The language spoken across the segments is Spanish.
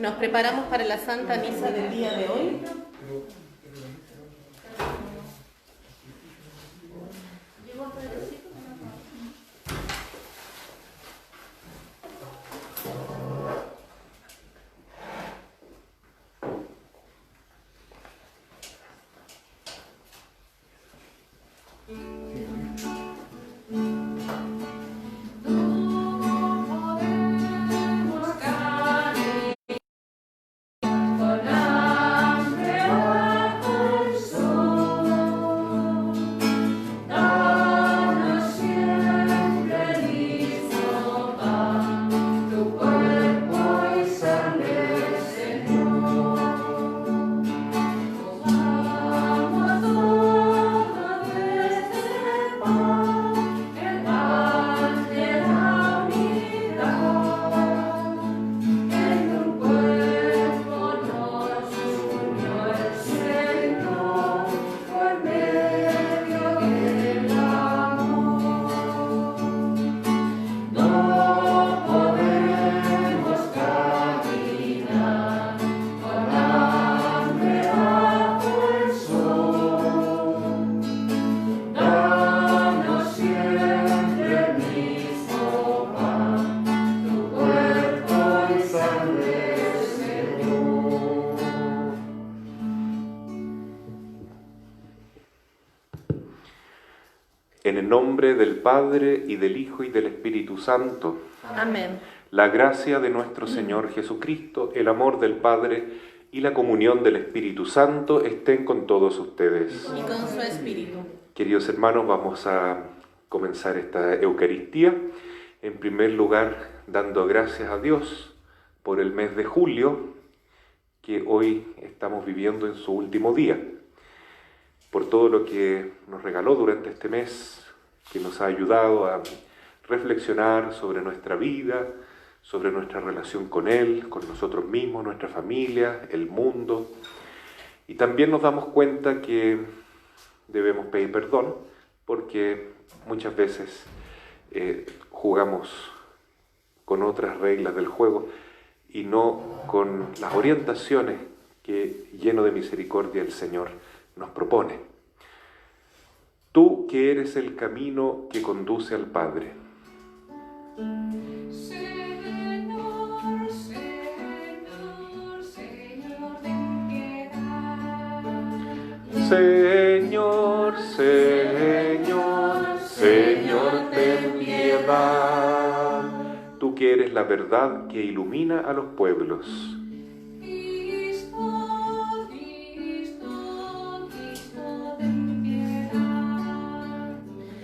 Nos preparamos para la Santa Misa del día de hoy. En el nombre del Padre, y del Hijo, y del Espíritu Santo. Amén. La gracia de nuestro Señor Jesucristo, el amor del Padre y la comunión del Espíritu Santo estén con todos ustedes. Y con su espíritu. Queridos hermanos, vamos a comenzar esta Eucaristía. En primer lugar, dando gracias a Dios por el mes de julio, que hoy estamos viviendo en su último día. Por todo lo que nos regaló durante este mes, que nos ha ayudado a reflexionar sobre nuestra vida, sobre nuestra relación con Él, con nosotros mismos, nuestra familia, el mundo. Y también nos damos cuenta que debemos pedir perdón, porque muchas veces jugamos con otras reglas del juego y no con las orientaciones que, lleno de misericordia, el Señor nos propone. Tú que eres el camino que conduce al Padre. Señor, Señor, Señor, ten piedad. Señor, Señor, Señor, ten piedad. Tú que eres la verdad que ilumina a los pueblos.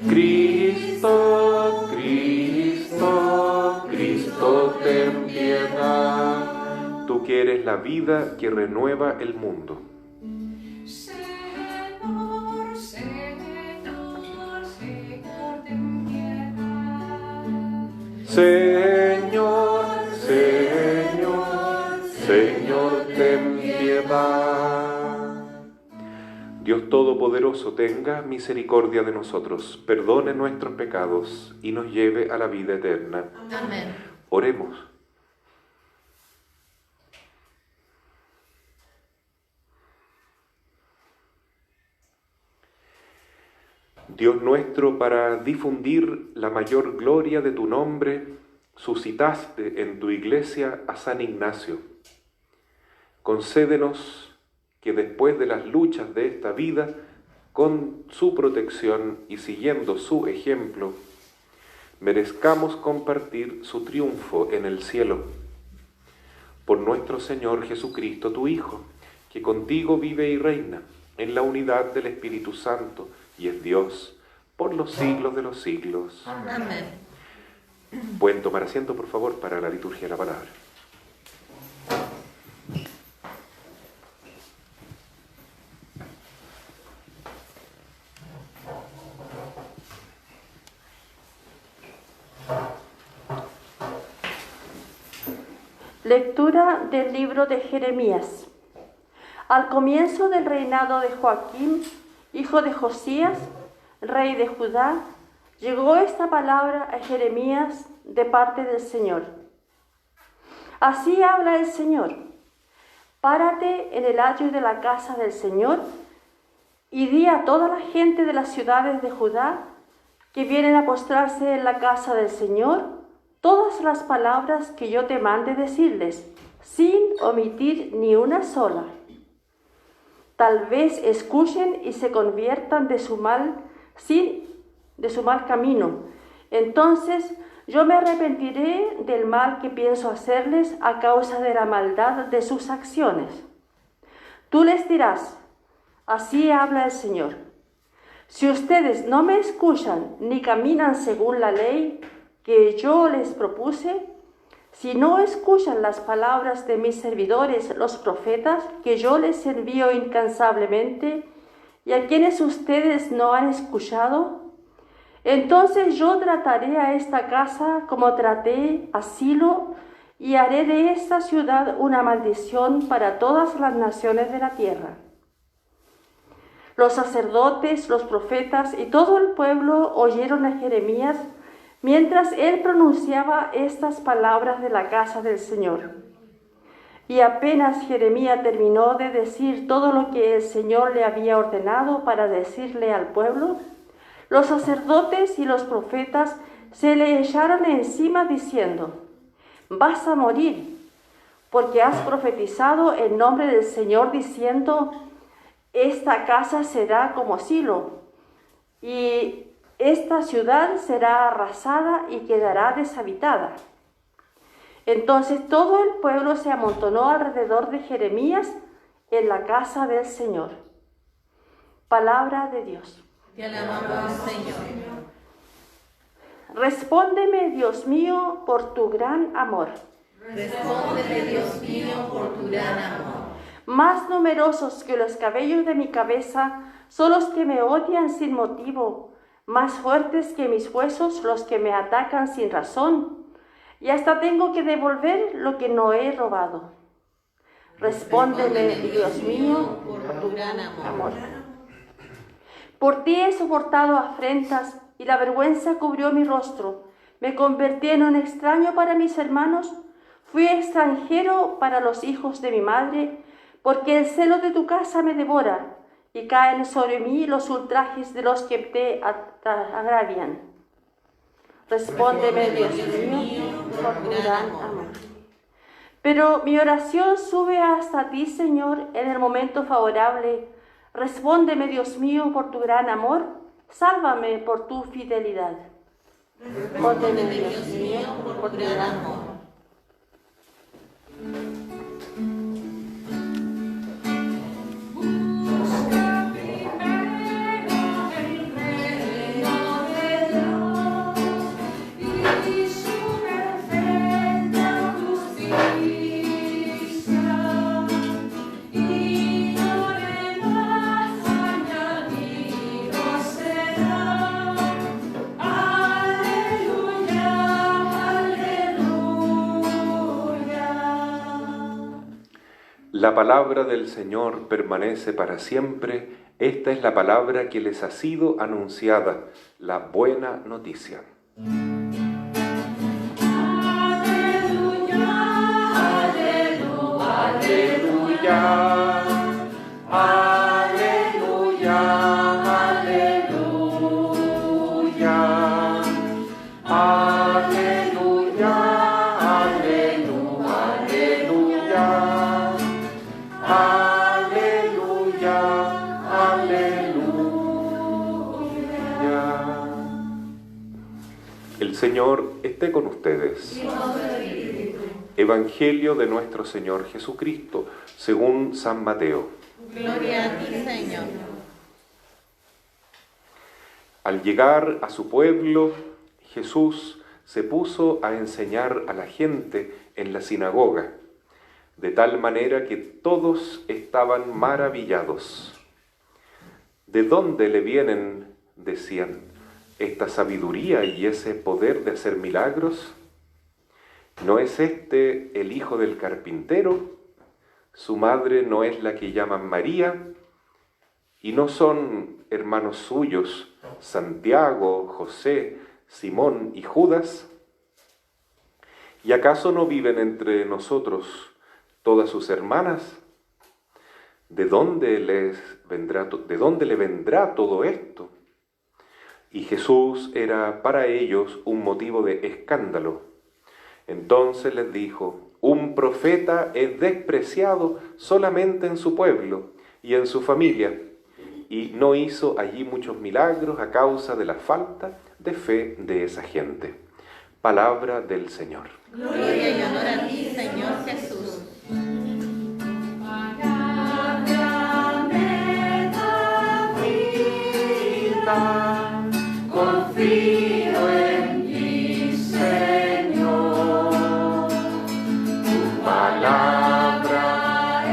Cristo, Cristo, Cristo, ten piedad. Tú que eres la vida que renueva el mundo. Señor, Señor, Señor, ten piedad. Señor, Señor, Señor, ten piedad. Dios Todopoderoso, tenga misericordia de nosotros, perdone nuestros pecados y nos lleve a la vida eterna. Amén. Oremos. Dios nuestro, para difundir la mayor gloria de tu nombre, suscitaste en tu iglesia a San Ignacio. Concédenos que después de las luchas de esta vida, con su protección y siguiendo su ejemplo, merezcamos compartir su triunfo en el cielo. Por nuestro Señor Jesucristo, tu Hijo, que contigo vive y reina en la unidad del Espíritu Santo y es Dios por los siglos de los siglos. Amén. Pueden tomar asiento, por favor, para la liturgia de la palabra. Lectura del libro de Jeremías. Al comienzo del reinado de Joaquín, hijo de Josías, rey de Judá, llegó esta palabra a Jeremías de parte del Señor. Así habla el Señor. Párate en el atrio de la casa del Señor y di a toda la gente de las ciudades de Judá que vienen a postrarse en la casa del Señor todas las palabras que yo te mande decirles, sin omitir ni una sola. Tal vez escuchen y se conviertan de su mal camino. Entonces yo me arrepentiré del mal que pienso hacerles a causa de la maldad de sus acciones. Tú les dirás, así habla el Señor. Si ustedes no me escuchan ni caminan según la ley que yo les propuse, si no escuchan las palabras de mis servidores, los profetas, que yo les envío incansablemente y a quienes ustedes no han escuchado, entonces yo trataré a esta casa como traté a Silo y haré de esta ciudad una maldición para todas las naciones de la tierra. Los sacerdotes, los profetas y todo el pueblo oyeron a Jeremías mientras él pronunciaba estas palabras de la casa del Señor. Y apenas Jeremías terminó de decir todo lo que el Señor le había ordenado para decirle al pueblo, los sacerdotes y los profetas se le echaron encima diciendo, vas a morir, porque has profetizado en nombre del Señor diciendo, esta casa será como Silo, y esta ciudad será arrasada y quedará deshabitada. Entonces todo el pueblo se amontonó alrededor de Jeremías en la casa del Señor. Palabra de Dios. Te alabamos, Señor. Respóndeme, Dios mío, por tu gran amor. Respóndeme, Dios mío, por tu gran amor. Más numerosos que los cabellos de mi cabeza son los que me odian sin motivo, más fuertes que mis huesos los que me atacan sin razón, y hasta tengo que devolver lo que no he robado. Respóndeme, Dios mío, por tu gran amor. Por ti he soportado afrentas y la vergüenza cubrió mi rostro. Me convertí en un extraño para mis hermanos, fui extranjero para los hijos de mi madre, porque el celo de tu casa me devora y caen sobre mí los ultrajes de los que te agravian. Respóndeme, Dios mío, por tu gran amor. Pero mi oración sube hasta ti, Señor, en el momento favorable. Respóndeme, Dios mío, por tu gran amor. Sálvame por tu fidelidad. Respóndeme, Dios mío, por tu gran amor. La palabra del Señor permanece para siempre. Esta es la palabra que les ha sido anunciada, la buena noticia. Aleluya, aleluya, Aleluya, aleluya, aleluya, aleluya, aleluya, aleluya. El Señor esté con ustedes. Evangelio de nuestro Señor Jesucristo, según San Mateo. Gloria a ti, Señor. Al llegar a su pueblo, Jesús se puso a enseñar a la gente en la sinagoga, de tal manera que todos estaban maravillados. ¿De dónde le vienen, decían, esta sabiduría y ese poder de hacer milagros? ¿No es este el hijo del carpintero? ¿Su madre no es la que llaman María? ¿Y no son hermanos suyos Santiago, José, Simón y Judas? ¿Y acaso no viven entre nosotros todas sus hermanas? ¿De dónde le vendrá todo esto? Y Jesús era para ellos un motivo de escándalo. Entonces les dijo: un profeta es despreciado solamente en su pueblo y en su familia, y no hizo allí muchos milagros a causa de la falta de fe de esa gente. Palabra del Señor. Gloria y honor a ti, Señor Jesús. Palabra me da vida, Confío en ti, Señor. Tu palabra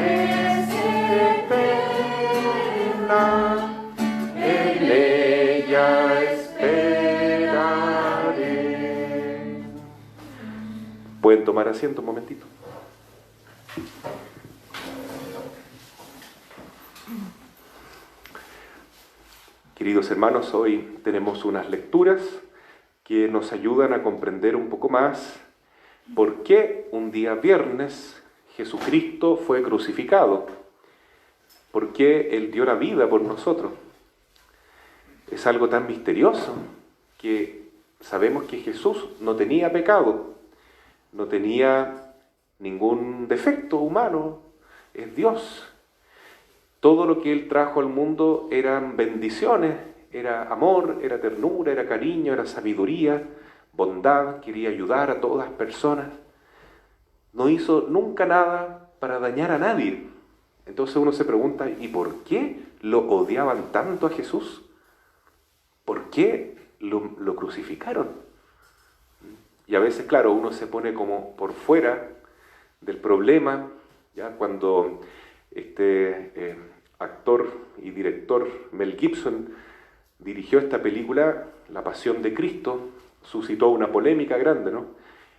es eterna, en ella esperaré. ¿Pueden tomar asiento un momentito? Queridos hermanos, hoy tenemos unas lecturas que nos ayudan a comprender un poco más por qué un día viernes Jesucristo fue crucificado, por qué Él dio la vida por nosotros. Es algo tan misterioso que sabemos que Jesús no tenía pecado, no tenía ningún defecto humano, es Dios. Todo lo que Él trajo al mundo eran bendiciones, era amor, era ternura, era cariño, era sabiduría, bondad, quería ayudar a todas las personas. No hizo nunca nada para dañar a nadie. Entonces uno se pregunta, ¿y por qué lo odiaban tanto a Jesús? ¿Por qué lo crucificaron? Y a veces, claro, uno se pone como por fuera del problema, ya cuando actor y director Mel Gibson dirigió esta película, La Pasión de Cristo, suscitó una polémica grande, ¿no?,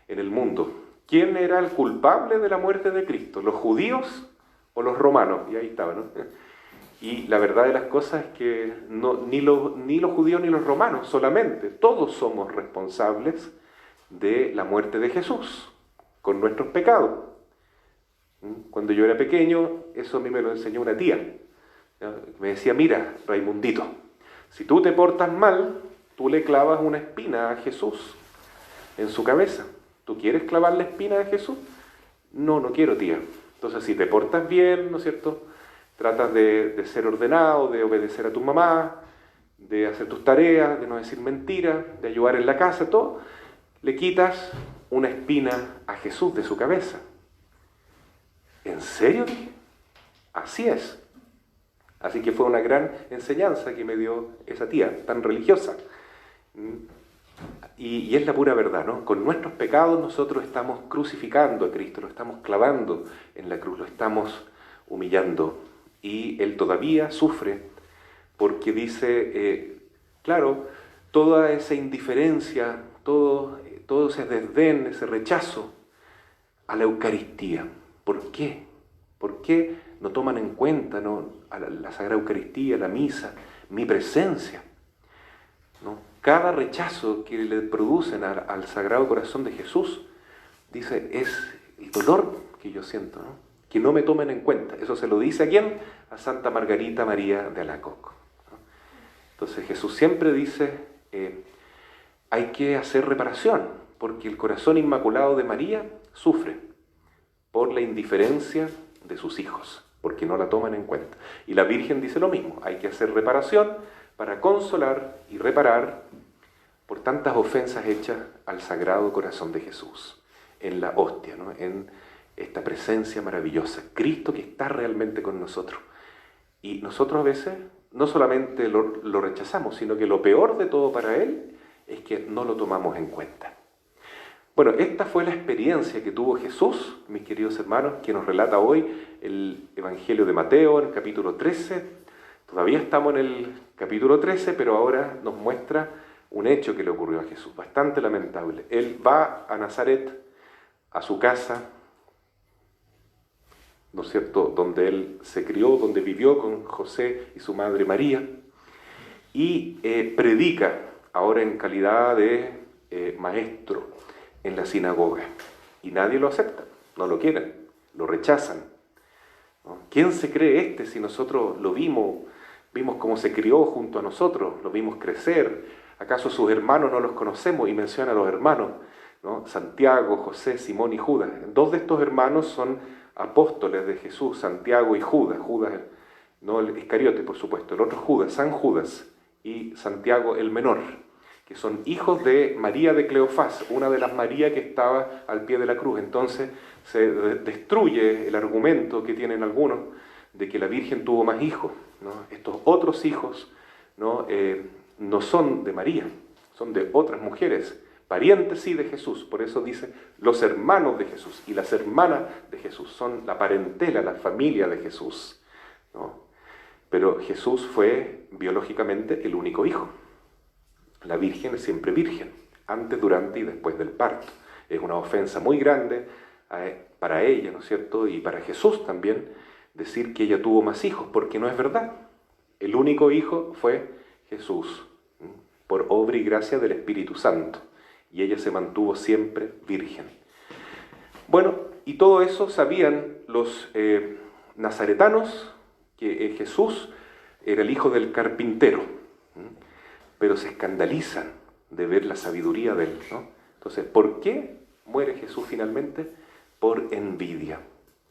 en el mundo. ¿Quién era el culpable de la muerte de Cristo? ¿Los judíos o los romanos? Y ahí estaba, ¿no? Y la verdad de las cosas es que ni los judíos ni los romanos solamente, todos somos responsables de la muerte de Jesús, con nuestros pecados. Cuando yo era pequeño, eso a mí me lo enseñó una tía. Me decía: mira, Raimundito, si tú te portas mal, tú le clavas una espina a Jesús en su cabeza. ¿Tú quieres clavar la espina de Jesús? No, no quiero, tía. Entonces, si te portas bien, ¿no es cierto?, tratas de ser ordenado, de obedecer a tu mamá, de hacer tus tareas, de no decir mentiras, de ayudar en la casa, todo, le quitas una espina a Jesús de su cabeza. ¿En serio? Así es. Así que fue una gran enseñanza que me dio esa tía tan religiosa. Y es la pura verdad, ¿no? Con nuestros pecados nosotros estamos crucificando a Cristo, lo estamos clavando en la cruz, lo estamos humillando. Y Él todavía sufre porque dice, claro, toda esa indiferencia, todo ese desdén, ese rechazo a la Eucaristía. ¿Por qué? ¿Por qué no toman en cuenta, ¿no?, a la Sagrada Eucaristía, la misa, mi presencia? ¿No? Cada rechazo que le producen al Sagrado Corazón de Jesús, dice, es el dolor que yo siento, ¿no?, que no me tomen en cuenta. Eso se lo dice ¿a quién? A Santa Margarita María de Alacoque, ¿no? Entonces Jesús siempre dice, hay que hacer reparación, porque el corazón inmaculado de María sufre por la indiferencia de sus hijos, porque no la toman en cuenta. Y la Virgen dice lo mismo, hay que hacer reparación para consolar y reparar por tantas ofensas hechas al Sagrado Corazón de Jesús, en la hostia, ¿no?, en esta presencia maravillosa, Cristo que está realmente con nosotros. Y nosotros a veces no solamente lo rechazamos, sino que lo peor de todo para Él es que no lo tomamos en cuenta. Bueno, esta fue la experiencia que tuvo Jesús, mis queridos hermanos, que nos relata hoy el Evangelio de Mateo, en el capítulo 13. Todavía estamos en el capítulo 13, pero ahora nos muestra un hecho que le ocurrió a Jesús, bastante lamentable. Él va a Nazaret, a su casa, ¿no es cierto?, donde él se crió, donde vivió con José y su madre María, y predica ahora en calidad de maestro en la sinagoga. y nadie lo acepta, no lo quieren, lo rechazan, ¿no? ¿Quién se cree este si nosotros lo vimos cómo se crió junto a nosotros, lo vimos crecer? ¿Acaso sus hermanos no los conocemos? Y menciona a los hermanos, ¿no? Santiago, José, Simón y Judas. Dos de estos hermanos son apóstoles de Jesús, Santiago y Judas. Judas, no el Iscariote, por supuesto, el otro Judas, San Judas, y Santiago el menor, que son hijos de María de Cleofás, una de las María que estaba al pie de la cruz. Entonces se destruye el argumento que tienen algunos de que la Virgen tuvo más hijos, ¿no? Estos otros hijos no son de María, son de otras mujeres, parientes sí de Jesús. Por eso dice los hermanos de Jesús y las hermanas de Jesús, son la parentela, la familia de Jesús, ¿no? Pero Jesús fue biológicamente el único hijo. La Virgen es siempre virgen, antes, durante y después del parto. Es una ofensa muy grande para ella, ¿no es cierto? Y para Jesús también, decir que ella tuvo más hijos, porque no es verdad. El único hijo fue Jesús, por obra y gracia del Espíritu Santo, y ella se mantuvo siempre virgen. Bueno, y todo eso sabían los nazaretanos, que Jesús era el hijo del carpintero, pero se escandalizan de ver la sabiduría de él, ¿no? Entonces, ¿por qué muere Jesús finalmente? Por envidia.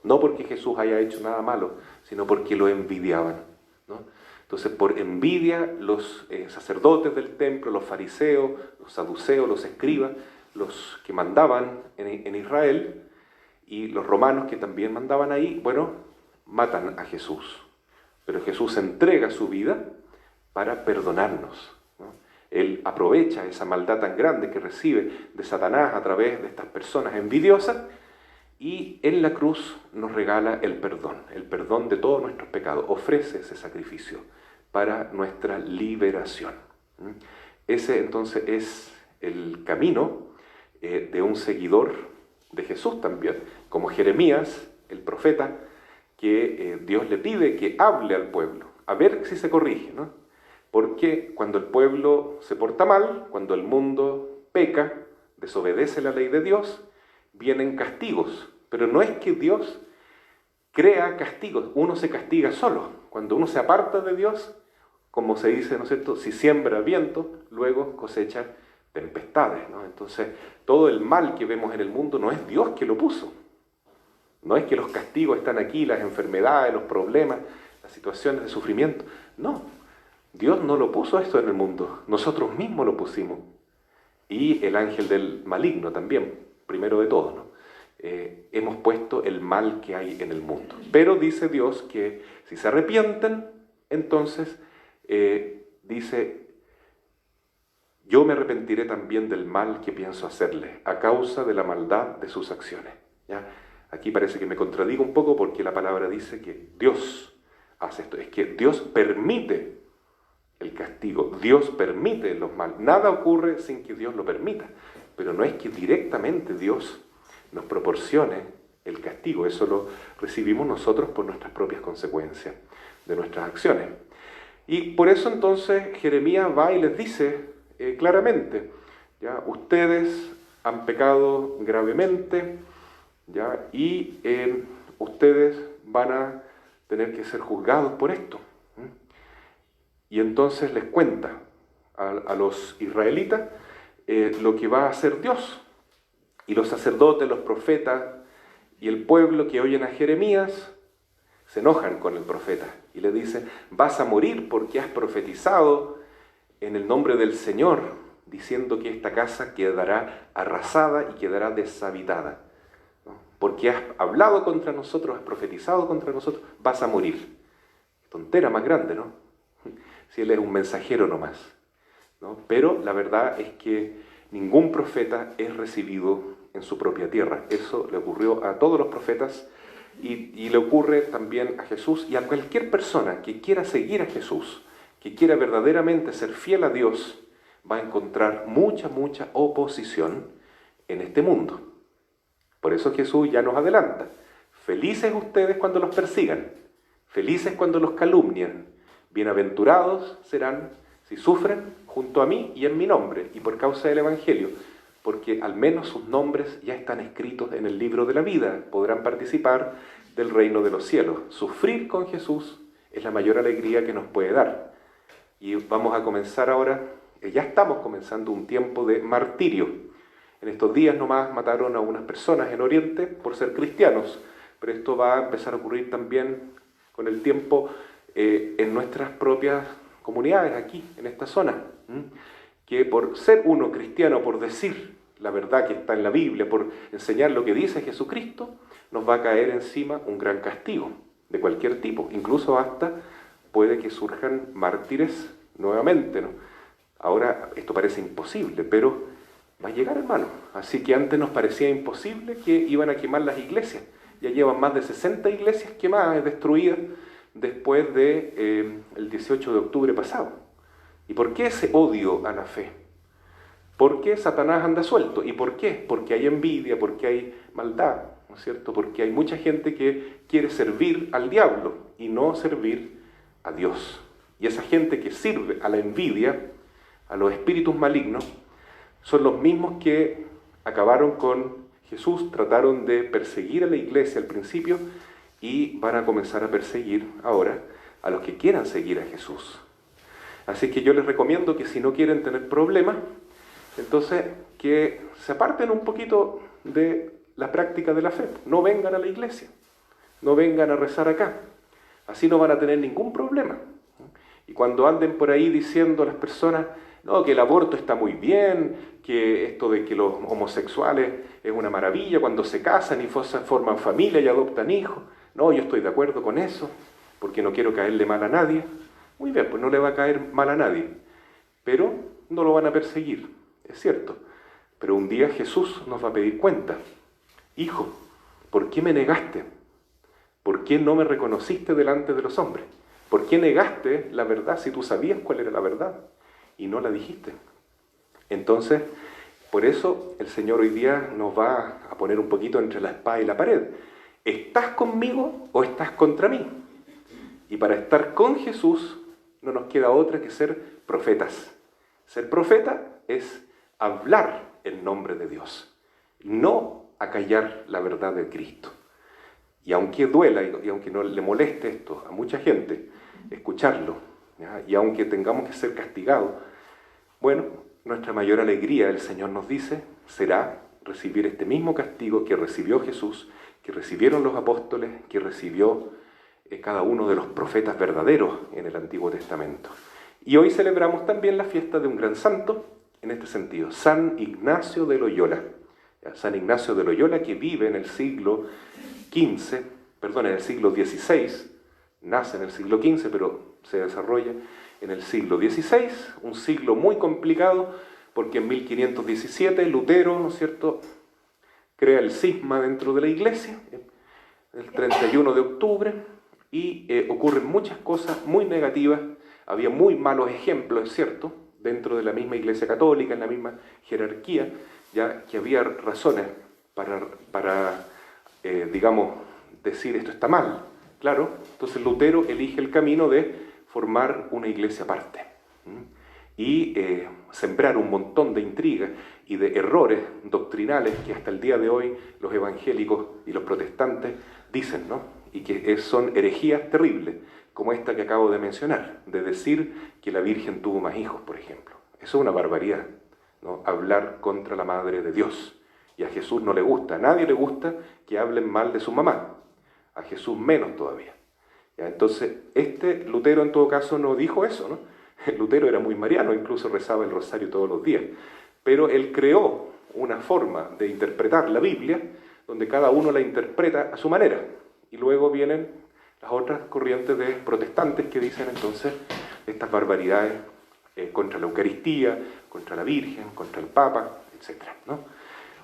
No porque Jesús haya hecho nada malo, sino porque lo envidiaban, ¿no? Entonces, por envidia, los sacerdotes del templo, los fariseos, los saduceos, los escribas, los que mandaban en Israel, y los romanos que también mandaban ahí, bueno, matan a Jesús. Pero Jesús entrega su vida para perdonarnos, ¿no? Él aprovecha esa maldad tan grande que recibe de Satanás a través de estas personas envidiosas, y en la cruz nos regala el perdón de todos nuestros pecados. Ofrece ese sacrificio para nuestra liberación. Ese entonces es el camino de un seguidor de Jesús también, como Jeremías, el profeta, que Dios le pide que hable al pueblo, a ver si se corrige, ¿no? Porque cuando el pueblo se porta mal, cuando el mundo peca, desobedece la ley de Dios, vienen castigos. Pero no es que Dios crea castigos, uno se castiga solo. Cuando uno se aparta de Dios, como se dice, ¿no es cierto?, si siembra viento, luego cosecha tempestades, ¿no? Entonces, todo el mal que vemos en el mundo no es Dios que lo puso. No es que los castigos están aquí, las enfermedades, los problemas, las situaciones de sufrimiento. No, Dios no lo puso esto en el mundo, nosotros mismos lo pusimos. Y el ángel del maligno también, primero de todo, ¿no? Hemos puesto el mal que hay en el mundo. Pero dice Dios que si se arrepienten, entonces dice, yo me arrepentiré también del mal que pienso hacerle, a causa de la maldad de sus acciones. ¿Ya? Aquí parece que me contradigo un poco porque la palabra dice que Dios hace esto. Es que Dios permite el castigo, Dios permite los males. Nada ocurre sin que Dios lo permita. Pero no es que directamente Dios nos proporcione el castigo. Eso lo recibimos nosotros por nuestras propias consecuencias de nuestras acciones. Y por eso entonces Jeremías va y les dice claramente, ¿ya? Ustedes han pecado gravemente, ¿ya? Y ustedes van a tener que ser juzgados por esto. Y entonces les cuenta a los israelitas lo que va a hacer Dios. Y los sacerdotes, los profetas y el pueblo que oyen a Jeremías se enojan con el profeta y le dicen, vas a morir porque has profetizado en el nombre del Señor, diciendo que esta casa quedará arrasada y quedará deshabitada, ¿no? Porque has hablado contra nosotros, has profetizado contra nosotros, vas a morir. Tontera más grande, ¿no? Si él es un mensajero nomás, ¿no? Pero la verdad es que ningún profeta es recibido en su propia tierra. Eso le ocurrió a todos los profetas y le ocurre también a Jesús y a cualquier persona que quiera seguir a Jesús, que quiera verdaderamente ser fiel a Dios, va a encontrar mucha oposición en este mundo. Por eso Jesús ya nos adelanta. Felices ustedes cuando los persigan, felices cuando los calumnien, bienaventurados serán si sufren junto a mí y en mi nombre y por causa del Evangelio. porque al menos sus nombres ya están escritos en el libro de la vida, podrán participar del reino de los cielos. Sufrir con Jesús es la mayor alegría que nos puede dar. Y vamos a comenzar ahora, ya estamos comenzando un tiempo de martirio. En estos días nomás mataron a unas personas en Oriente por ser cristianos, pero esto va a empezar a ocurrir también con el tiempo en nuestras propias comunidades aquí, en esta zona, que por ser uno cristiano, por decir la verdad que está en la Biblia, por enseñar lo que dice Jesucristo, nos va a caer encima un gran castigo de cualquier tipo, incluso hasta puede que surjan mártires nuevamente, ¿no? Ahora esto parece imposible, pero va a llegar, hermano. Así que antes nos parecía imposible que iban a quemar las iglesias. Ya llevan más de 60 iglesias quemadas, destruidas, después de el 18 de octubre pasado. ¿Y por qué ese odio a la fe? ¿Por qué Satanás anda suelto? ¿Y por qué? Porque hay envidia, porque hay maldad, ¿no es cierto? Porque hay mucha gente que quiere servir al diablo y no servir a Dios. Y esa gente que sirve a la envidia, a los espíritus malignos, son los mismos que acabaron con Jesús, trataron de perseguir a la iglesia al principio y van a comenzar a perseguir ahora a los que quieran seguir a Jesús. Así que yo les recomiendo que si no quieren tener problemas, entonces que se aparten un poquito de la práctica de la fe. No vengan a la iglesia, no vengan a rezar acá. Así no van a tener ningún problema. Y cuando anden por ahí diciendo a las personas, no, que el aborto está muy bien, que esto de que los homosexuales es una maravilla cuando se casan y forman familia y adoptan hijos. No, yo estoy de acuerdo con eso, porque no quiero caerle mal a nadie. Muy bien, pues no le va a caer mal a nadie, pero no lo van a perseguir, es cierto. Pero un día Jesús nos va a pedir cuenta. Hijo, ¿por qué me negaste? ¿Por qué no me reconociste delante de los hombres? ¿Por qué negaste la verdad si tú sabías cuál era la verdad y no la dijiste? Entonces, por eso el Señor hoy día nos va a poner un poquito entre la espada y la pared. ¿Estás conmigo o estás contra mí? Y para estar con Jesús no nos queda otra que ser profetas. Ser profeta es hablar en nombre de Dios, no acallar la verdad de Cristo. Y aunque duela y aunque no le moleste esto a mucha gente, escucharlo, ¿ya? Y aunque tengamos que ser castigados, bueno, nuestra mayor alegría, el Señor nos dice, será recibir este mismo castigo que recibió Jesús, que recibieron los apóstoles, que recibió cada uno de los profetas verdaderos en el Antiguo Testamento. Y hoy celebramos también la fiesta de un gran santo, en este sentido, San Ignacio de Loyola. San Ignacio de Loyola, que vive en el siglo XVI, en el siglo XVI, nace en el siglo XV, pero se desarrolla en el siglo XVI, un siglo muy complicado, porque en 1517 Lutero, ¿no es cierto?, crea el cisma dentro de la iglesia, el 31 de octubre, y ocurren muchas cosas muy negativas. Había muy malos ejemplos, es cierto, dentro de la misma iglesia católica, en la misma jerarquía, ya que había razones para digamos, decir esto está mal, claro. Entonces Lutero elige el camino de formar una iglesia aparte y sembrar un montón de intrigas y de errores doctrinales que hasta el día de hoy los evangélicos y los protestantes dicen, ¿no? Y que son herejías terribles, como esta que acabo de mencionar, de decir que la Virgen tuvo más hijos, por ejemplo. Eso es una barbaridad, ¿no? Hablar contra la Madre de Dios. Y a Jesús no le gusta, a nadie le gusta que hablen mal de su mamá, a Jesús menos todavía. ¿Ya? Entonces, Lutero en todo caso no dijo eso, ¿no? Lutero era muy mariano, incluso rezaba el rosario todos los días, pero él creó una forma de interpretar la Biblia donde cada uno la interpreta a su manera. Y luego vienen las otras corrientes de protestantes que dicen entonces estas barbaridades contra la Eucaristía, contra la Virgen, contra el Papa, etc., ¿no?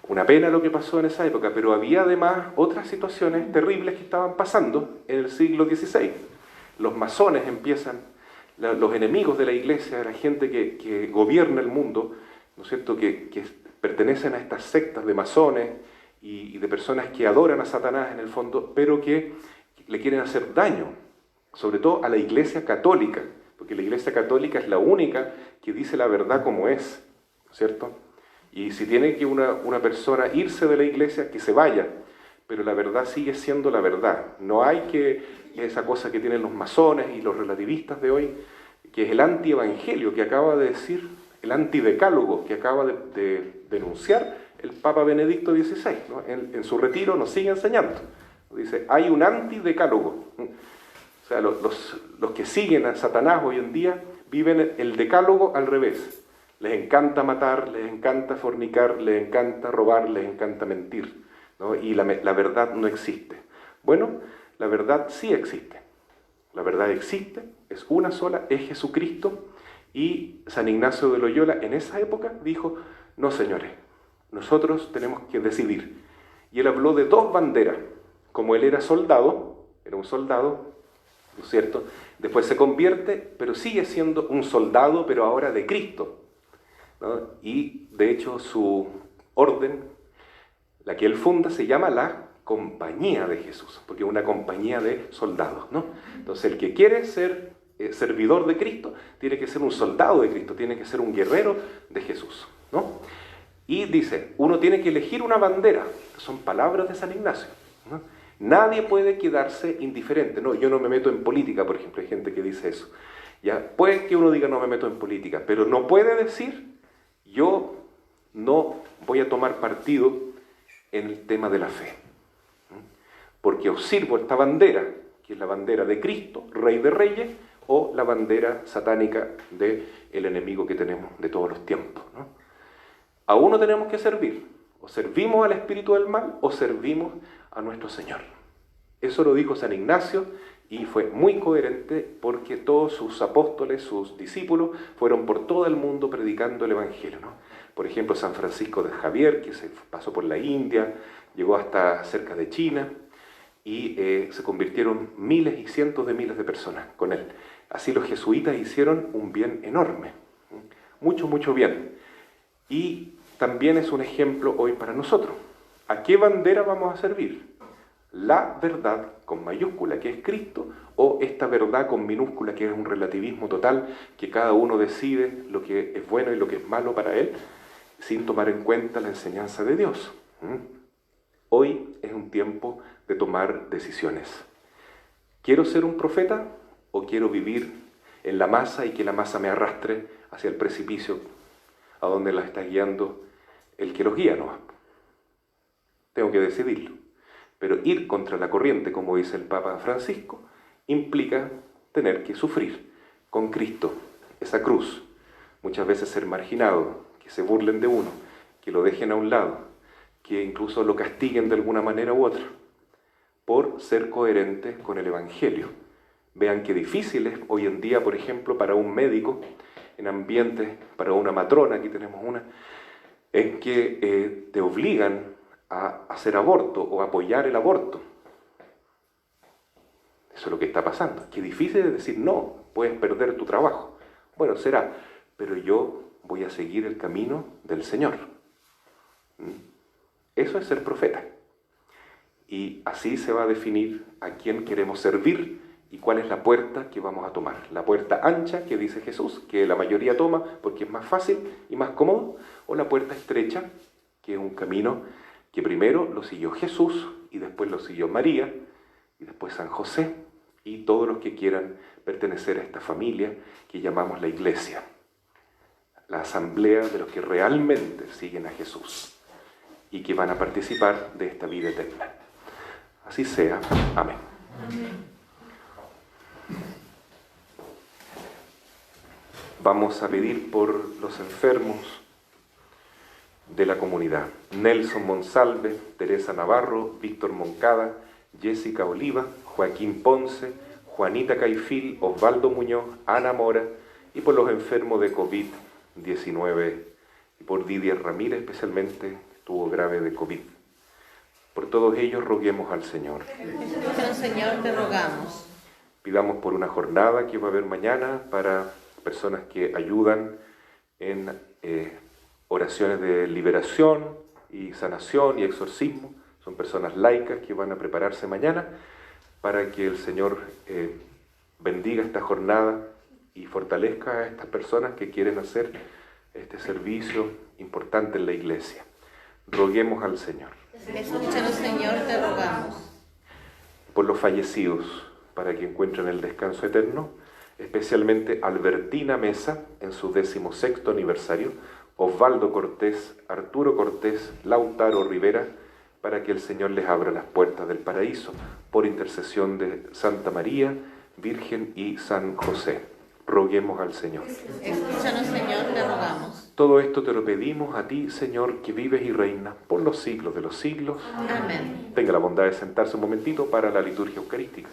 Una pena lo que pasó en esa época, pero había además otras situaciones terribles que estaban pasando en el siglo XVI. Los masones empiezan, los enemigos de la iglesia, la gente que gobierna el mundo, ¿no es cierto?, que pertenecen a estas sectas de masones y de personas que adoran a Satanás en el fondo, pero que le quieren hacer daño, sobre todo a la iglesia católica, porque la iglesia católica es la única que dice la verdad como es, ¿no es cierto? Y si tiene que una persona irse de la iglesia, que se vaya. Pero la verdad sigue siendo la verdad. No hay que esa cosa que tienen los masones y los relativistas de hoy, que es el antievangelio que acaba de decir, el antidecálogo que acaba de denunciar el Papa Benedicto XVI, ¿no? En su retiro nos sigue enseñando. Dice, hay un antidecálogo. O sea, los que siguen a Satanás hoy en día viven el decálogo al revés. Les encanta matar, les encanta fornicar, les encanta robar, les encanta mentir, ¿no? Y la verdad no existe. Bueno, la verdad sí existe. La verdad existe, es una sola, es Jesucristo. Y San Ignacio de Loyola en esa época dijo, no señores, nosotros tenemos que decidir. Y él habló de dos banderas. Como él era un soldado, ¿no es cierto? Después se convierte, pero sigue siendo un soldado, pero ahora de Cristo, ¿no? Y de hecho su orden, la que él funda, se llama la Compañía de Jesús, porque es una compañía de soldados, ¿no? Entonces el que quiere ser servidor de Cristo, tiene que ser un soldado de Cristo, tiene que ser un guerrero de Jesús, ¿no? Y dice, uno tiene que elegir una bandera, son palabras de San Ignacio, ¿no? Nadie puede quedarse indiferente, no, yo no me meto en política, por ejemplo, hay gente que dice eso. Ya, puede que uno diga no me meto en política, pero no puede decir yo no voy a tomar partido en el tema de la fe, porque observo esta bandera, que es la bandera de Cristo, Rey de Reyes, o la bandera satánica del enemigo que tenemos de todos los tiempos, ¿no? A uno tenemos que servir, o servimos al espíritu del mal, o servimos a nuestro Señor. Eso lo dijo San Ignacio, y fue muy coherente porque todos sus apóstoles, sus discípulos, fueron por todo el mundo predicando el Evangelio, ¿no? Por ejemplo, San Francisco de Javier, que se pasó por la India, llegó hasta cerca de China, y se convirtieron miles y cientos de miles de personas con él. Así los jesuitas hicieron un bien enorme, mucho, mucho bien. Y también es un ejemplo hoy para nosotros. ¿A qué bandera vamos a servir? La verdad con mayúscula, que es Cristo, o esta verdad con minúscula, que es un relativismo total, que cada uno decide lo que es bueno y lo que es malo para él, sin tomar en cuenta la enseñanza de Dios. Hoy es un tiempo de tomar decisiones. ¿Quiero ser un profeta o quiero vivir en la masa y que la masa me arrastre hacia el precipicio a donde la está guiando el que los guía? No, tengo que decidirlo. Pero ir contra la corriente, como dice el Papa Francisco, implica tener que sufrir con Cristo esa cruz. Muchas veces ser marginado, que se burlen de uno, que lo dejen a un lado, que incluso lo castiguen de alguna manera u otra, por ser coherente con el Evangelio. Vean qué difícil es hoy en día, por ejemplo, para un médico, en ambientes, para una matrona, aquí tenemos una, en que te obligan a hacer aborto o apoyar el aborto. Eso es lo que está pasando. Qué difícil es decir, no, puedes perder tu trabajo. Bueno, será, pero yo voy a seguir el camino del Señor. Eso es ser profeta. Y así se va a definir a quién queremos servir y cuál es la puerta que vamos a tomar. La puerta ancha, que dice Jesús, que la mayoría toma porque es más fácil y más cómodo, o la puerta estrecha, que es un camino que primero lo siguió Jesús, y después lo siguió María, y después San José, y todos los que quieran pertenecer a esta familia que llamamos la Iglesia, la asamblea de los que realmente siguen a Jesús, y que van a participar de esta vida eterna. Así sea. Amén. Vamos a pedir por los enfermos de la comunidad. Nelson Monsalve, Teresa Navarro, Víctor Moncada, Jessica Oliva, Joaquín Ponce, Juanita Caifil, Osvaldo Muñoz, Ana Mora, y por los enfermos de COVID-19, y por Didier Ramírez especialmente, que estuvo grave de COVID. Por todos ellos roguemos al Señor. Señor, te rogamos. Pidamos por una jornada que va a haber mañana para personas que ayudan en oraciones de liberación y sanación y exorcismo. Son personas laicas que van a prepararse mañana para que el Señor bendiga esta jornada y fortalezca a estas personas que quieren hacer este servicio importante en la iglesia. Roguemos al Señor. Escúchanos, Señor, te rogamos. Por los fallecidos, para que encuentren el descanso eterno, especialmente Albertina Mesa, en su 16º aniversario, Osvaldo Cortés, Arturo Cortés, Lautaro Rivera, para que el Señor les abra las puertas del paraíso, por intercesión de Santa María, Virgen y San José. Roguemos al Señor. Escúchanos, Señor, te rogamos. Todo esto te lo pedimos a ti, Señor, que vives y reinas por los siglos de los siglos. Amén. Tenga la bondad de sentarse un momentito para la liturgia eucarística.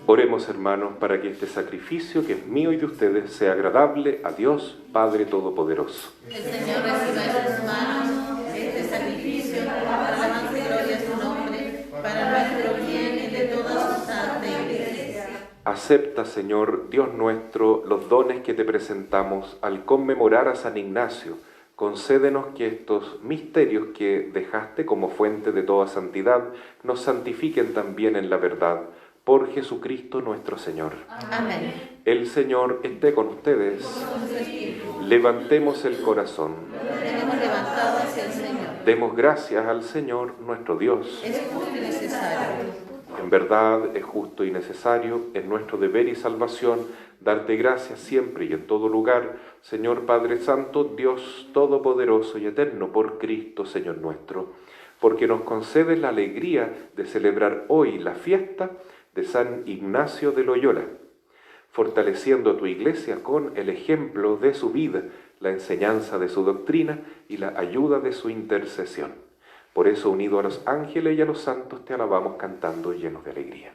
Oremos, hermanos, para que este sacrificio que es mío y de ustedes sea agradable a Dios, Padre Todopoderoso. El Señor reciba en sus manos este sacrificio para la alabanza y gloria de su nombre, para nuestro bien y de toda su santa iglesia. Acepta, Señor, Dios nuestro, los dones que te presentamos al conmemorar a San Ignacio. Concédenos que estos misterios que dejaste como fuente de toda santidad nos santifiquen también en la verdad. Por Jesucristo nuestro Señor. Amén. El Señor esté con ustedes. Levantemos el corazón. Lo tenemos levantado hacia el Señor. Demos gracias al Señor nuestro Dios. Es justo y necesario. En verdad es justo y necesario, es nuestro deber y salvación, darte gracias siempre y en todo lugar, Señor Padre Santo, Dios Todopoderoso y Eterno, por Cristo, Señor nuestro, porque nos concedes la alegría de celebrar hoy la fiesta de San Ignacio de Loyola, fortaleciendo a tu iglesia con el ejemplo de su vida, la enseñanza de su doctrina y la ayuda de su intercesión. Por eso, unido a los ángeles y a los santos, te alabamos cantando llenos de alegría.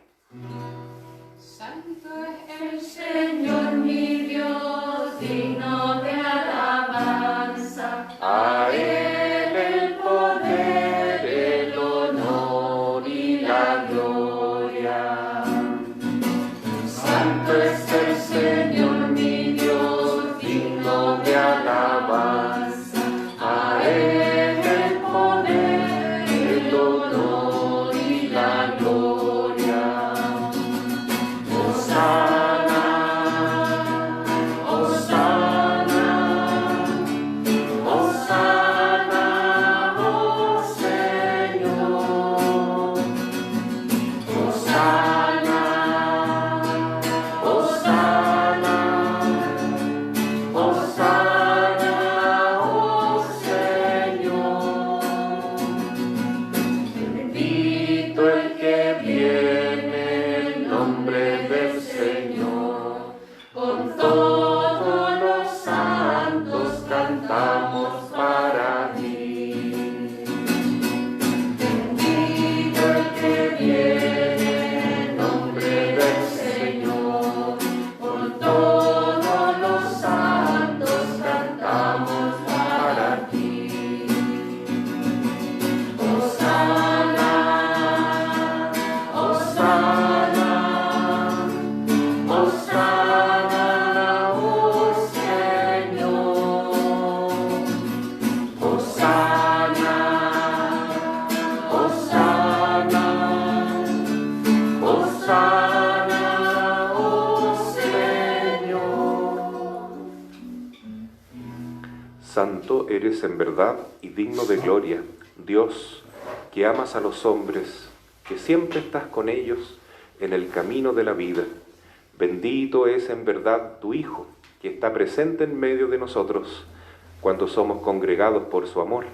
Santo es el Señor mi Dios, digno de alabanza. A Él el poder, el honor y la gloria. Santo es el Señor mi Dios, digno de alabanza. A Él el poder, el honor y la gloria. Hosana, Hosana, Hosana, oh Señor. Hosana, Hosana. Santo eres en verdad y digno de gloria, Dios, que amas a los hombres, que siempre estás con ellos en el camino de la vida. Bendito es en verdad tu Hijo, que está presente en medio de nosotros cuando somos congregados por su amor.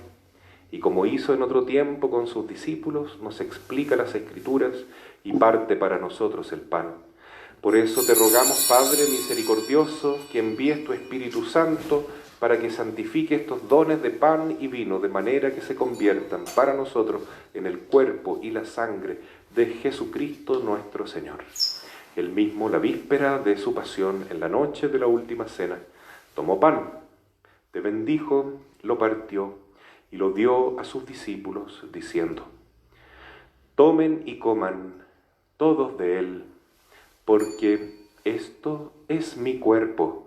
Y como hizo en otro tiempo con sus discípulos, nos explica las Escrituras y parte para nosotros el pan. Por eso te rogamos, Padre misericordioso, que envíes tu Espíritu Santo para que santifique estos dones de pan y vino, de manera que se conviertan para nosotros en el cuerpo y la sangre de Jesucristo nuestro Señor. Él mismo, la víspera de su pasión, en la noche de la última cena, tomó pan, te bendijo, lo partió y lo dio a sus discípulos, diciendo: tomen y coman todos de él, porque esto es mi cuerpo,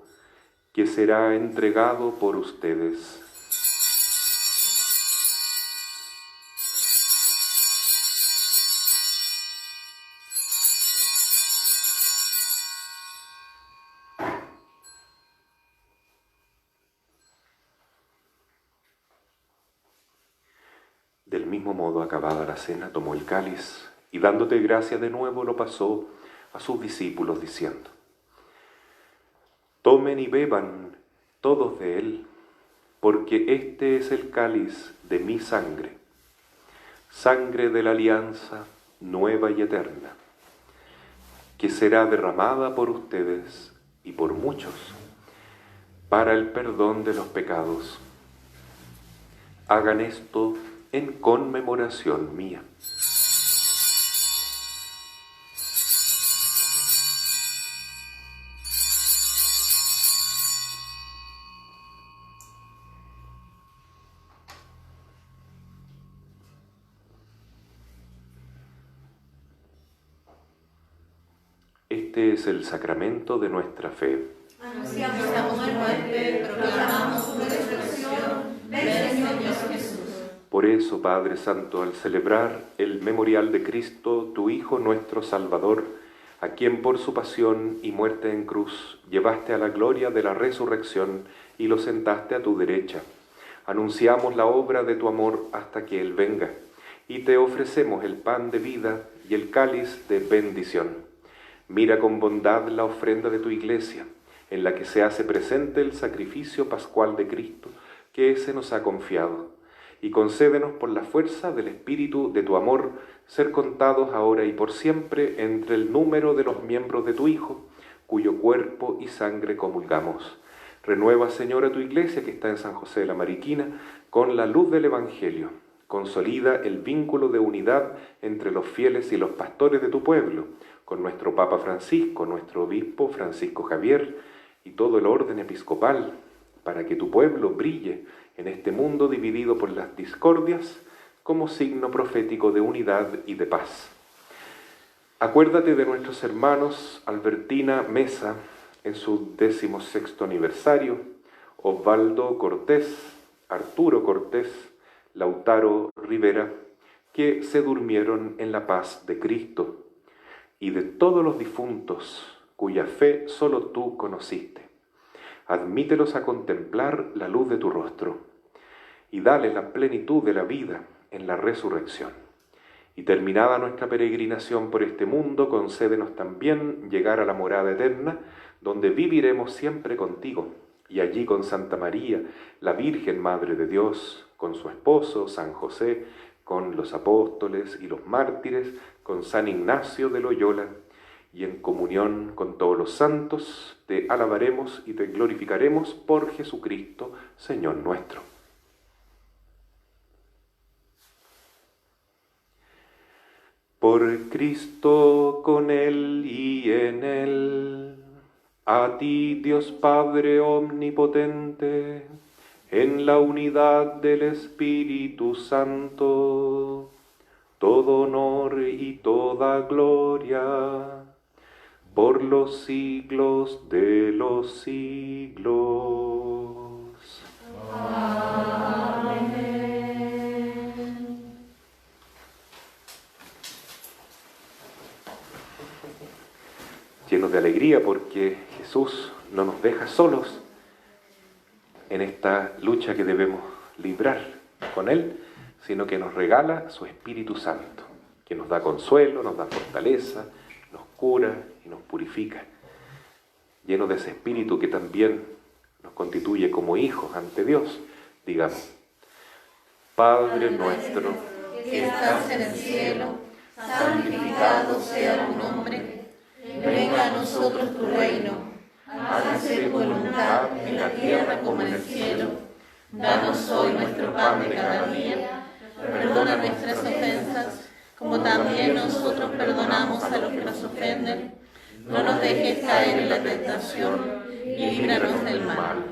que será entregado por ustedes. Del mismo modo, acabada la cena, tomó el cáliz y dándote gracias de nuevo lo pasó a sus discípulos diciendo: tomen y beban todos de él, porque este es el cáliz de mi sangre, sangre de la alianza nueva y eterna, que será derramada por ustedes y por muchos para el perdón de los pecados. Hagan esto en conmemoración mía. Este es el sacramento de nuestra fe. Anunciamos tu muerte, proclamamos tu resurrección. Ven, Señor Jesús. Por eso, Padre Santo, al celebrar el memorial de Cristo, tu Hijo nuestro Salvador, a quien por su pasión y muerte en cruz llevaste a la gloria de la resurrección y lo sentaste a tu derecha, anunciamos la obra de tu amor hasta que Él venga, y te ofrecemos el pan de vida y el cáliz de bendición. Mira con bondad la ofrenda de tu Iglesia, en la que se hace presente el sacrificio pascual de Cristo, que se nos ha confiado, y concédenos por la fuerza del Espíritu de tu amor ser contados ahora y por siempre entre el número de los miembros de tu Hijo, cuyo cuerpo y sangre comulgamos. Renueva, Señor, a tu Iglesia que está en San José de la Mariquina con la luz del Evangelio. Consolida el vínculo de unidad entre los fieles y los pastores de tu pueblo, con nuestro Papa Francisco, nuestro Obispo Francisco Javier y todo el orden episcopal, para que tu pueblo brille en este mundo dividido por las discordias como signo profético de unidad y de paz. Acuérdate de nuestros hermanos Albertina Mesa en su 16º aniversario, Osvaldo Cortés, Arturo Cortés, Lautaro Rivera, que se durmieron en la paz de Cristo, y de todos los difuntos cuya fe solo tú conociste. Admítelos a contemplar la luz de tu rostro, y dale la plenitud de la vida en la resurrección. Y terminada nuestra peregrinación por este mundo, concédenos también llegar a la morada eterna, donde viviremos siempre contigo, y allí con Santa María, la Virgen Madre de Dios, con su esposo, San José, con los apóstoles y los mártires, con San Ignacio de Loyola, y en comunión con todos los santos, te alabaremos y te glorificaremos por Jesucristo, Señor nuestro. Por Cristo, con Él y en Él, a ti, Dios Padre omnipotente, en la unidad del Espíritu Santo, todo honor y toda gloria, por los siglos de los siglos. Amén. Llenos de alegría porque Jesús no nos deja solos, en esta lucha que debemos librar con Él, sino que nos regala su Espíritu Santo, que nos da consuelo, nos da fortaleza, nos cura y nos purifica, lleno de ese Espíritu que también nos constituye como hijos ante Dios. Digamos: Padre nuestro, que estás en el cielo, santificado sea tu nombre. Venga a nosotros tu reino. Hágase tu voluntad en la tierra como en el cielo. Danos hoy nuestro pan de cada día. Perdona nuestras ofensas, como también nosotros perdonamos a los que nos ofenden. No nos dejes caer en la tentación y líbranos del mal.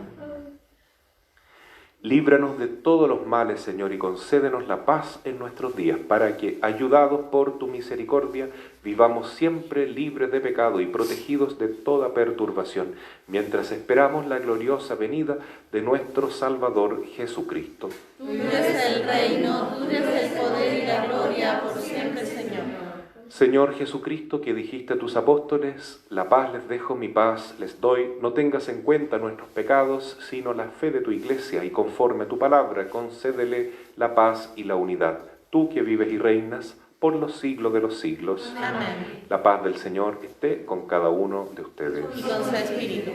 Líbranos de todos los males, Señor, y concédenos la paz en nuestros días, para que, ayudados por tu misericordia, vivamos siempre libres de pecado y protegidos de toda perturbación, mientras esperamos la gloriosa venida de nuestro Salvador Jesucristo. Tuyo es el reino, tuyo es el poder y la gloria por siempre, Señor. Señor Jesucristo, que dijiste a tus apóstoles: la paz les dejo, mi paz les doy, no tengas en cuenta nuestros pecados, sino la fe de tu Iglesia, y conforme a tu palabra, concédele la paz y la unidad. Tú que vives y reinas por los siglos de los siglos. Amén. La paz del Señor esté con cada uno de ustedes. Y con su espíritu.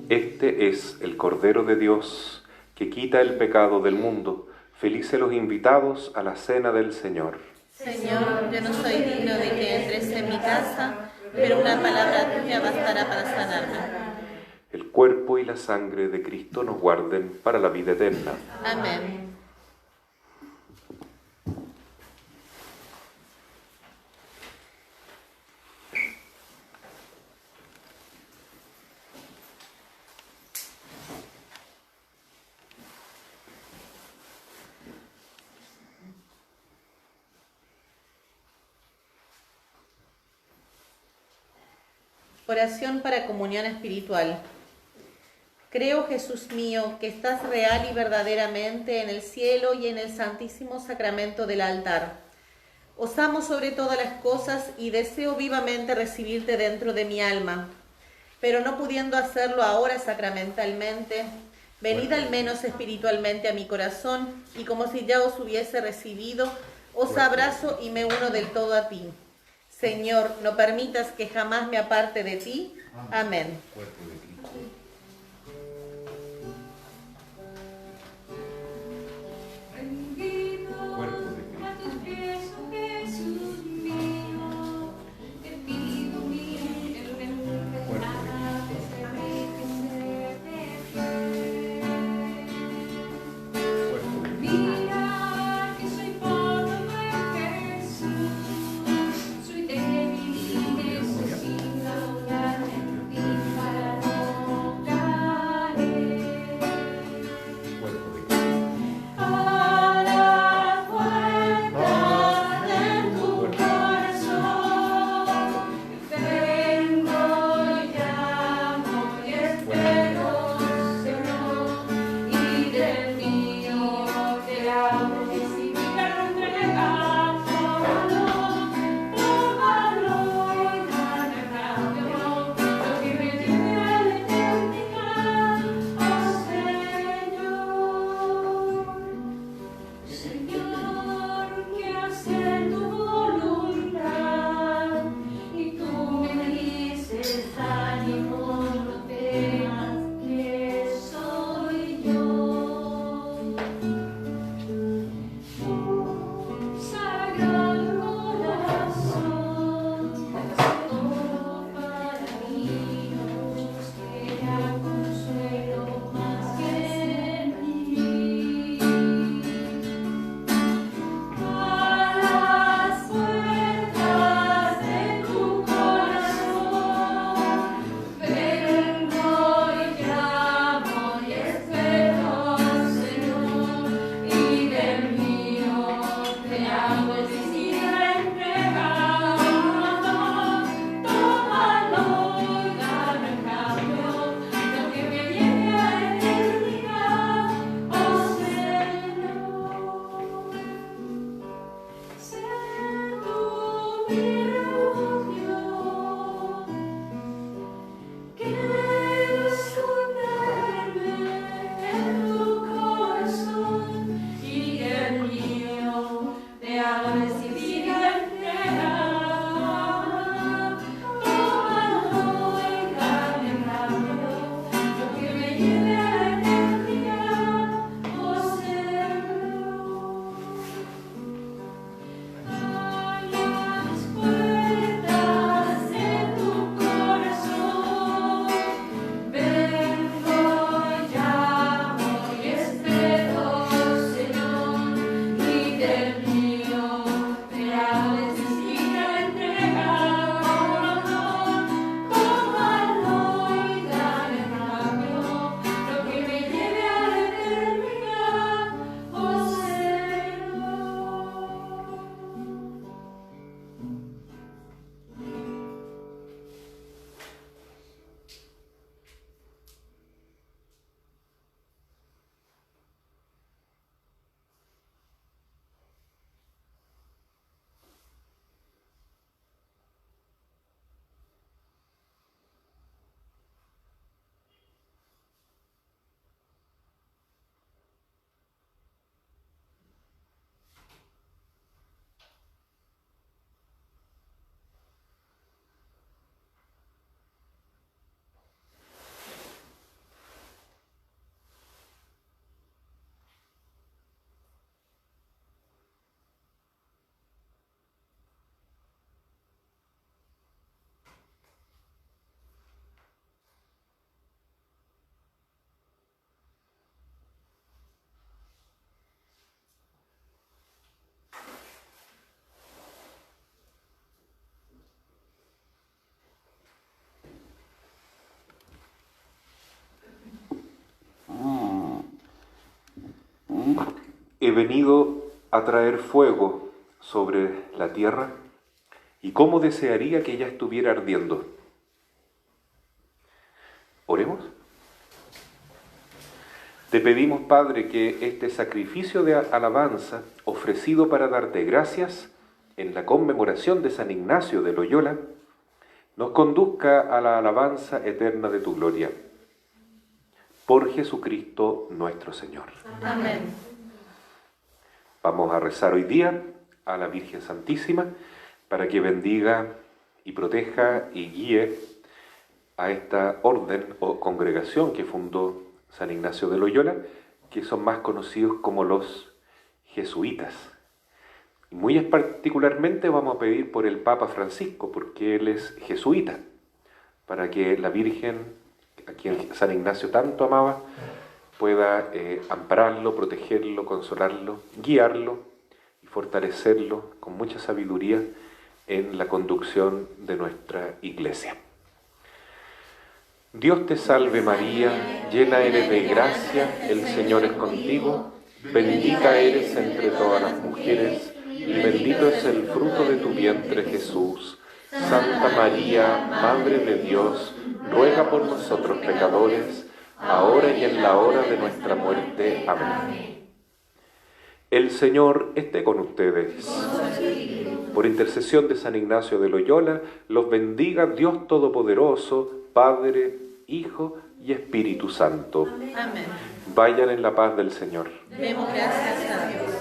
Este es el Cordero de Dios, que quita el pecado del mundo. Felices los invitados a la cena del Señor. Señor, yo no soy digno de que entres en mi casa, pero una palabra tuya bastará para sanarme. El cuerpo y la sangre de Cristo nos guarden para la vida eterna. Amén. Oración para comunión espiritual. Creo, Jesús mío, que estás real y verdaderamente en el cielo y en el santísimo sacramento del altar. Os amo sobre todas las cosas y deseo vivamente recibirte dentro de mi alma. Pero no pudiendo hacerlo ahora sacramentalmente, venid al menos espiritualmente a mi corazón y como si ya os hubiese recibido, os abrazo y me uno del todo a ti. Señor, no permitas que jamás me aparte de ti. Amén. Soy débil y necesito He venido a traer fuego sobre la tierra, y cómo desearía que ella estuviera ardiendo. Oremos. Te pedimos, Padre, que este sacrificio de alabanza ofrecido para darte gracias en la conmemoración de San Ignacio de Loyola nos conduzca a la alabanza eterna de tu gloria. Por Jesucristo nuestro Señor. Amén. Vamos a rezar hoy día a la Virgen Santísima para que bendiga y proteja y guíe a esta orden o congregación que fundó San Ignacio de Loyola, que son más conocidos como los jesuitas. Muy particularmente vamos a pedir por el Papa Francisco, porque él es jesuita, para que la Virgen, a quien San Ignacio tanto amaba, pueda ampararlo, protegerlo, consolarlo, guiarlo y fortalecerlo con mucha sabiduría en la conducción de nuestra Iglesia. Dios te salve María, llena eres de gracia, el Señor es contigo, bendita eres entre todas las mujeres, y bendito es el fruto de tu vientre Jesús. Santa María, Madre de Dios, ruega por nosotros pecadores, ahora y en la hora de nuestra muerte. Amén. El Señor esté con ustedes. Por intercesión de San Ignacio de Loyola, los bendiga Dios Todopoderoso, Padre, Hijo y Espíritu Santo. Amén. Vayan en la paz del Señor. Demos gracias a Dios.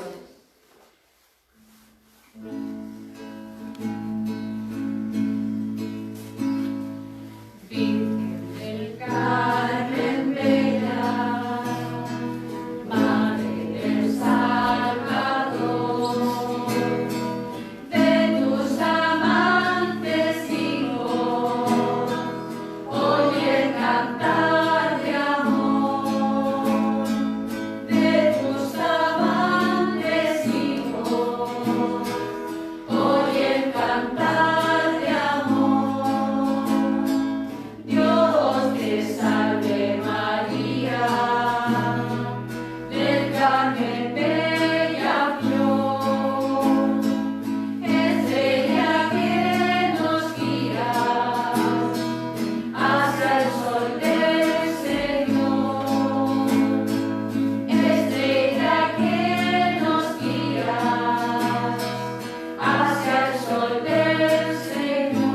Virgen del Carmen bella, Madre del Salvador, de tus amantes hijos, oye el cantar de amor. De tus amantes hijos, oye el cantar de amor. Dios te salve María, del Carmen bella flor, estrella que nos guías hacia el sol del Señor, estrella que nos guías hacia el sol del Señor.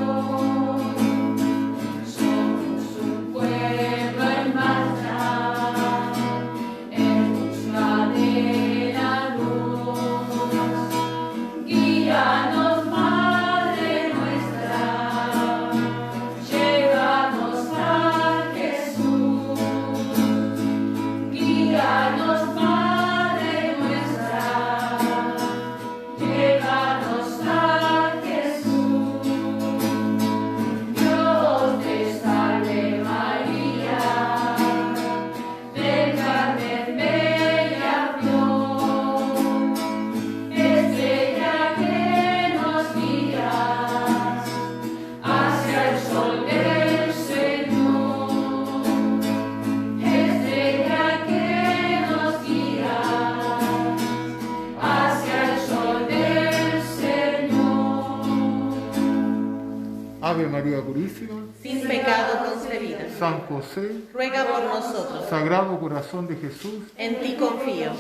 Somos un pueblo en marcha, en busca de la luz. Guíanos, Madre nuestra, llévanos a Jesús. Guíanos, Madre nuestra, llévanos a Jesús. Dios te salve María, del Carmen bella flor, estrella que nos guías hacia el sol del Señor, estrella que nos guías hacia el sol del Señor. Ave María Purísima, Sin pecado concebida. San José, Ruega por nosotros. Sagrado Corazón de Jesús, En ti confío.